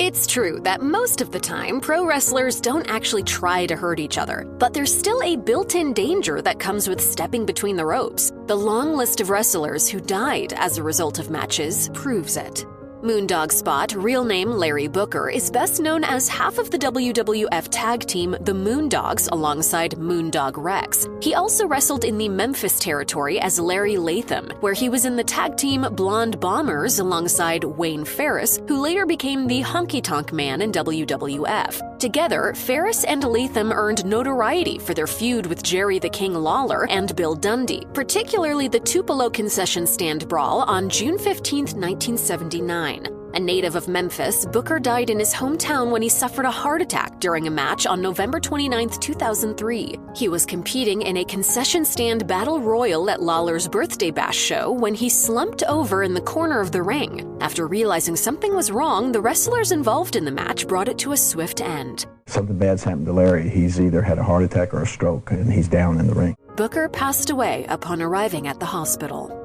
It's true that most of the time, pro wrestlers don't actually try to hurt each other, but there's still a built-in danger that comes with stepping between the ropes. The long list of wrestlers who died as a result of matches proves it. Moondog Spot, real name Larry Booker, is best known as half of the WWF tag team The Moondogs alongside Moondog Rex. He also wrestled in the Memphis territory as Larry Latham, where he was in the tag team Blonde Bombers alongside Wayne Ferris, who later became the Honky Tonk Man in WWF. Together, Ferris and Latham earned notoriety for their feud with Jerry the King Lawler and Bill Dundee, particularly the Tupelo concession stand brawl on June 15, 1979. A native of Memphis, Booker died in his hometown when he suffered a heart attack during a match on November 29, 2003. He was competing in a concession stand battle royal at Lawler's Birthday Bash show when he slumped over in the corner of the ring. After realizing something was wrong, the wrestlers involved in the match brought it to a swift end. Something bad's happened to Larry. He's either had a heart attack or a stroke, and he's down in the ring. Booker passed away upon arriving at the hospital.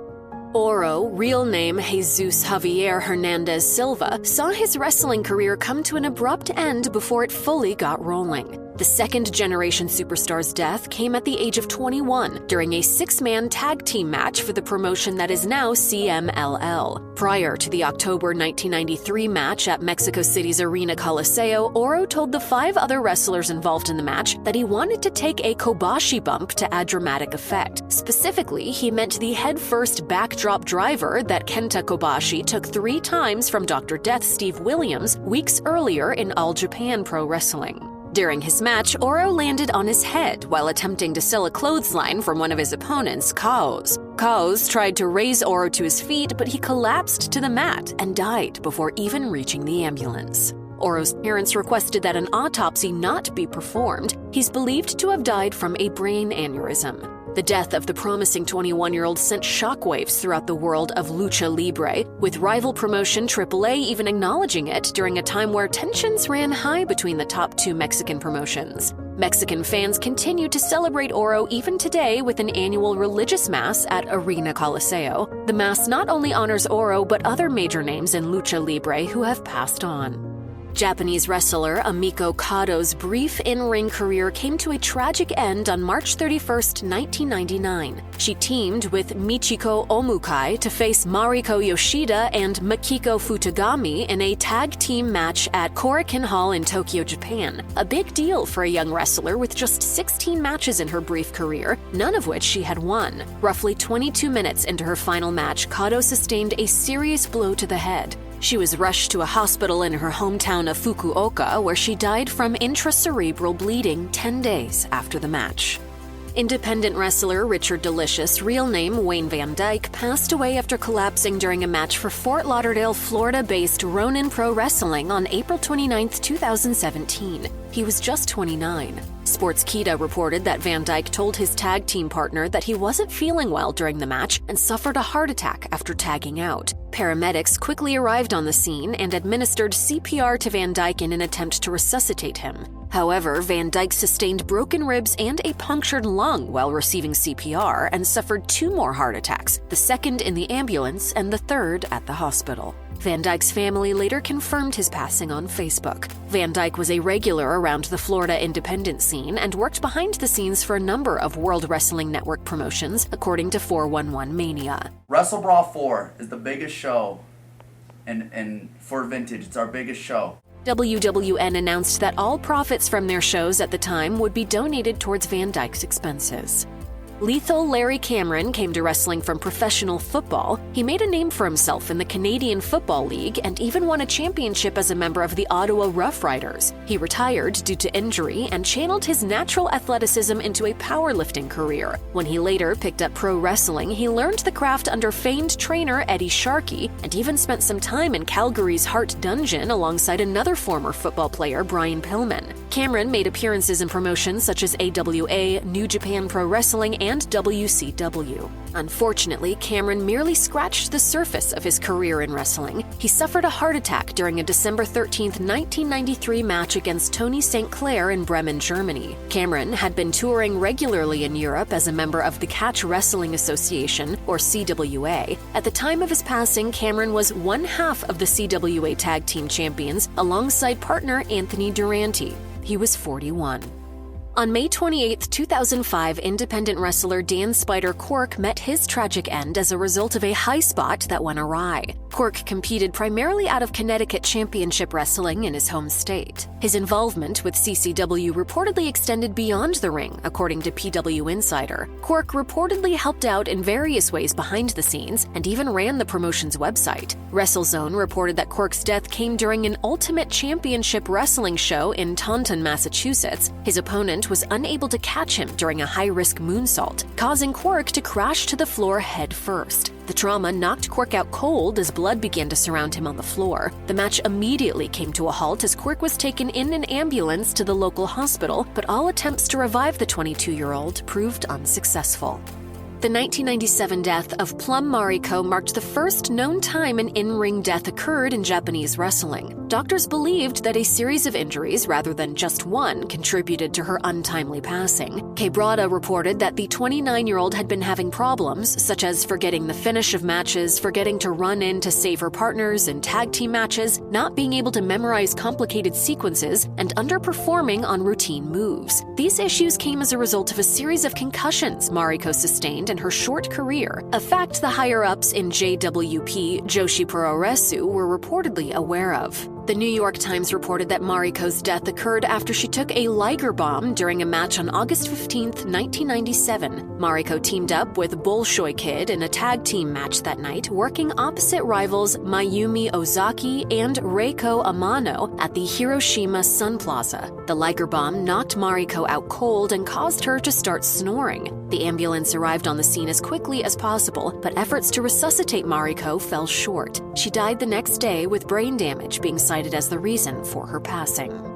Oro, real name Jesus Javier Hernandez Silva, saw his wrestling career come to an abrupt end before it fully got rolling. The second-generation superstar's death came at the age of 21 during a six-man tag team match for the promotion that is now CMLL. Prior to the October 1993 match at Mexico City's Arena Coliseo, Oro told the 5 other wrestlers involved in the match that he wanted to take a Kobashi bump to add dramatic effect. Specifically, he meant the head-first backdrop driver that Kenta Kobashi took 3 times from Dr. Death Steve Williams weeks earlier in All Japan Pro Wrestling. During his match, Oro landed on his head while attempting to steal a clothesline from one of his opponents, Kaos. Kaos tried to raise Oro to his feet, but he collapsed to the mat and died before even reaching the ambulance. Oro's parents requested that an autopsy not be performed. He's believed to have died from a brain aneurysm. The death of the promising 21-year-old sent shockwaves throughout the world of lucha libre, with rival promotion AAA even acknowledging it during a time where tensions ran high between the top 2 Mexican promotions. Mexican fans continue to celebrate Oro even today with an annual religious mass at Arena Coliseo. The mass not only honors Oro but other major names in lucha libre who have passed on. Japanese wrestler Emiko Kado's brief in-ring career came to a tragic end on March 31, 1999. She teamed with Michiko Omukai to face Mariko Yoshida and Makiko Futagami in a tag team match at Korakuen Hall in Tokyo, Japan. A big deal for a young wrestler with just 16 matches in her brief career, none of which she had won. Roughly 22 minutes into her final match, Kado sustained a serious blow to the head. She was rushed to a hospital in her hometown of Fukuoka, where she died from intracerebral bleeding 10 days after the match. Independent wrestler Richard Delicious, real name Wayne Van Dyke, passed away after collapsing during a match for Fort Lauderdale, Florida-based Ronin Pro Wrestling on April 29, 2017. He was just 29. Sportskeeda reported that Van Dyke told his tag team partner that he wasn't feeling well during the match and suffered a heart attack after tagging out. Paramedics quickly arrived on the scene and administered CPR to Van Dyke in an attempt to resuscitate him. However, Van Dyke sustained broken ribs and a punctured lung while receiving CPR and suffered 2 more heart attacks, the second in the ambulance and the third at the hospital. Van Dyke's family later confirmed his passing on Facebook. Van Dyke was a regular around the Florida independent scene and worked behind the scenes for a number of World Wrestling Network promotions, according to 411 Mania. Wrestle Brawl 4 is the biggest show, and for vintage, it's our biggest show. WWN announced that all profits from their shows at the time would be donated towards Van Dyke's expenses. Lethal Larry Cameron came to wrestling from professional football. He made a name for himself in the Canadian Football League and even won a championship as a member of the Ottawa Rough Riders. He retired due to injury and channeled his natural athleticism into a powerlifting career. When he later picked up pro wrestling, he learned the craft under famed trainer Eddie Sharkey and even spent some time in Calgary's Hart Dungeon alongside another former football player, Brian Pillman. Cameron made appearances in promotions such as AWA, New Japan Pro Wrestling, and WCW. Unfortunately, Cameron merely scratched the surface of his career in wrestling. He suffered a heart attack during a December 13, 1993 match against Tony St. Clair in Bremen, Germany. Cameron had been touring regularly in Europe as a member of the Catch Wrestling Association, or CWA. At the time of his passing, Cameron was one half of the CWA Tag Team Champions alongside partner Anthony Durante. He was 41. On May 28, 2005, independent wrestler Dan Spider Quirk met his tragic end as a result of a high spot that went awry. Quirk competed primarily out of Connecticut Championship Wrestling in his home state. His involvement with CCW reportedly extended beyond the ring, according to PW Insider. Quirk reportedly helped out in various ways behind the scenes and even ran the promotion's website. WrestleZone reported that Quirk's death came during an Ultimate Championship Wrestling show in Taunton, Massachusetts. His opponent was unable to catch him during a high-risk moonsault, causing Quirk to crash to the floor head first. The trauma knocked Quirk out cold as blood began to surround him on the floor. The match immediately came to a halt as Quirk was taken in an ambulance to the local hospital, but all attempts to revive the 22-year-old proved unsuccessful. The 1997 death of Plum Mariko marked the first known time an in-ring death occurred in Japanese wrestling. Doctors believed that a series of injuries, rather than just one, contributed to her untimely passing. K-Brada reported that the 29-year-old had been having problems, such as forgetting the finish of matches, forgetting to run in to save her partners in tag team matches, not being able to memorize complicated sequences, and underperforming on routine moves. These issues came as a result of a series of concussions Mariko sustained in her short career, a fact the higher-ups in JWP, Joshi Puroresu, were reportedly aware of. The New York Times reported that Mariko's death occurred after she took a Liger bomb during a match on August 15, 1997. Mariko teamed up with Bolshoi Kid in a tag team match that night, working opposite rivals Mayumi Ozaki and Reiko Amano at the Hiroshima Sun Plaza. The Liger bomb knocked Mariko out cold and caused her to start snoring. The ambulance arrived on the scene as quickly as possible, but efforts to resuscitate Mariko fell short. She died the next day with brain damage being cited as the reason for her passing.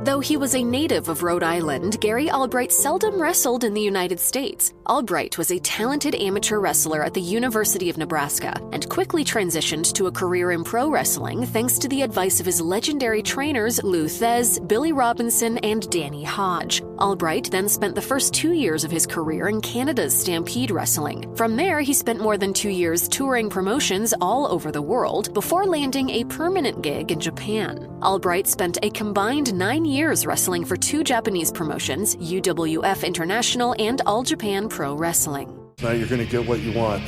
Though he was a native of Rhode Island, Gary Albright seldom wrestled in the United States. Albright was a talented amateur wrestler at the University of Nebraska and quickly transitioned to a career in pro wrestling thanks to the advice of his legendary trainers Lou Thez, Billy Robinson, and Danny Hodge. Albright then spent the first 2 years of his career in Canada's Stampede Wrestling. From there, he spent more than 2 years touring promotions all over the world before landing a permanent gig in Japan. Albright spent a combined 9 years wrestling for 2 Japanese promotions, UWF International and All Japan Pro Wrestling. Now you're going to get what you want.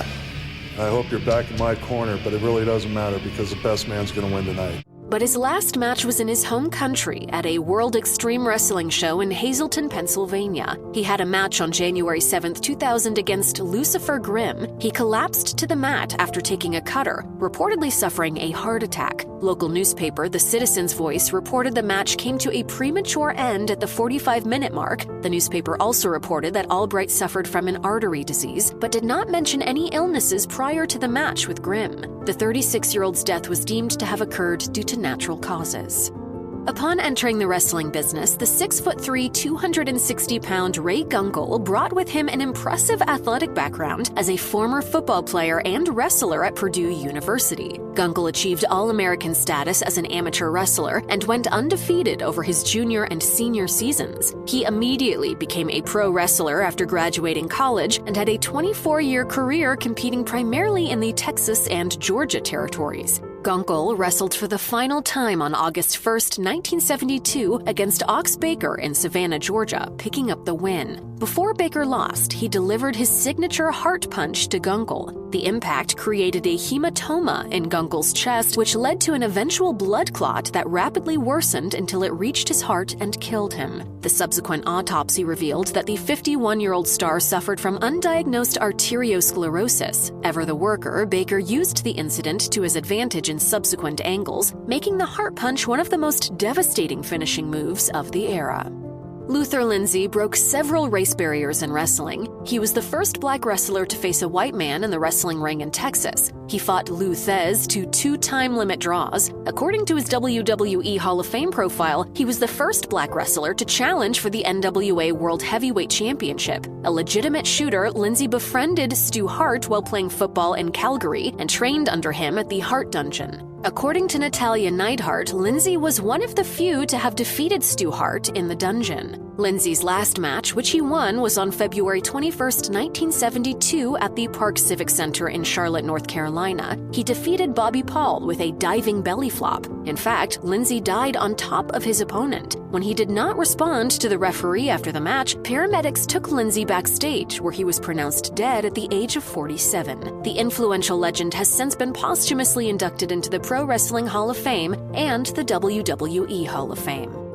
I hope you're back in my corner, but it really doesn't matter because the best man's going to win tonight. But his last match was in his home country at a World Extreme Wrestling show in Hazleton, Pennsylvania. He had a match on January 7, 2000 against Lucifer Grimm. He collapsed to the mat after taking a cutter, reportedly suffering a heart attack. Local newspaper The Citizen's Voice reported the match came to a premature end at the 45-minute mark. The newspaper also reported that Albright suffered from an artery disease, but did not mention any illnesses prior to the match with Grimm. The 36-year-old's death was deemed to have occurred due to natural causes. Upon entering the wrestling business, the 6'3", 260-pound Ray Gunkel brought with him an impressive athletic background as a former football player and wrestler at Purdue University. Gunkel achieved All-American status as an amateur wrestler and went undefeated over his junior and senior seasons. He immediately became a pro wrestler after graduating college and had a 24-year career competing primarily in the Texas and Georgia territories. Gunkel wrestled for the final time on August 1, 1972 against Ox Baker in Savannah, Georgia, picking up the win. Before Baker lost, he delivered his signature heart punch to Gunkel. The impact created a hematoma in Gunkel's chest, which led to an eventual blood clot that rapidly worsened until it reached his heart and killed him. The subsequent autopsy revealed that the 51-year-old star suffered from undiagnosed arteriosclerosis. Ever the worker, Baker used the incident to his advantage in subsequent angles, making the heart punch one of the most devastating finishing moves of the era. Luther Lindsay broke several race barriers in wrestling. He was the first black wrestler to face a white man in the wrestling ring in Texas. He fought Lou Thez to 2 time-limit draws. According to his WWE Hall of Fame profile, he was the first black wrestler to challenge for the NWA World Heavyweight Championship. A legitimate shooter, Lindsay befriended Stu Hart while playing football in Calgary and trained under him at the Hart Dungeon. According to Natalia Neidhart, Lindsay was one of the few to have defeated Stu Hart in the dungeon. Lindsay's last match, which he won, was on February 21, 1972 at the Park Civic Center in Charlotte, North Carolina. He defeated Bobby Paul with a diving belly flop. In fact, Lindsay died on top of his opponent. When he did not respond to the referee after the match, paramedics took Lindsay backstage, where he was pronounced dead at the age of 47. The influential legend has since been posthumously inducted into the Pro Wrestling Hall of Fame and the WWE Hall of Fame.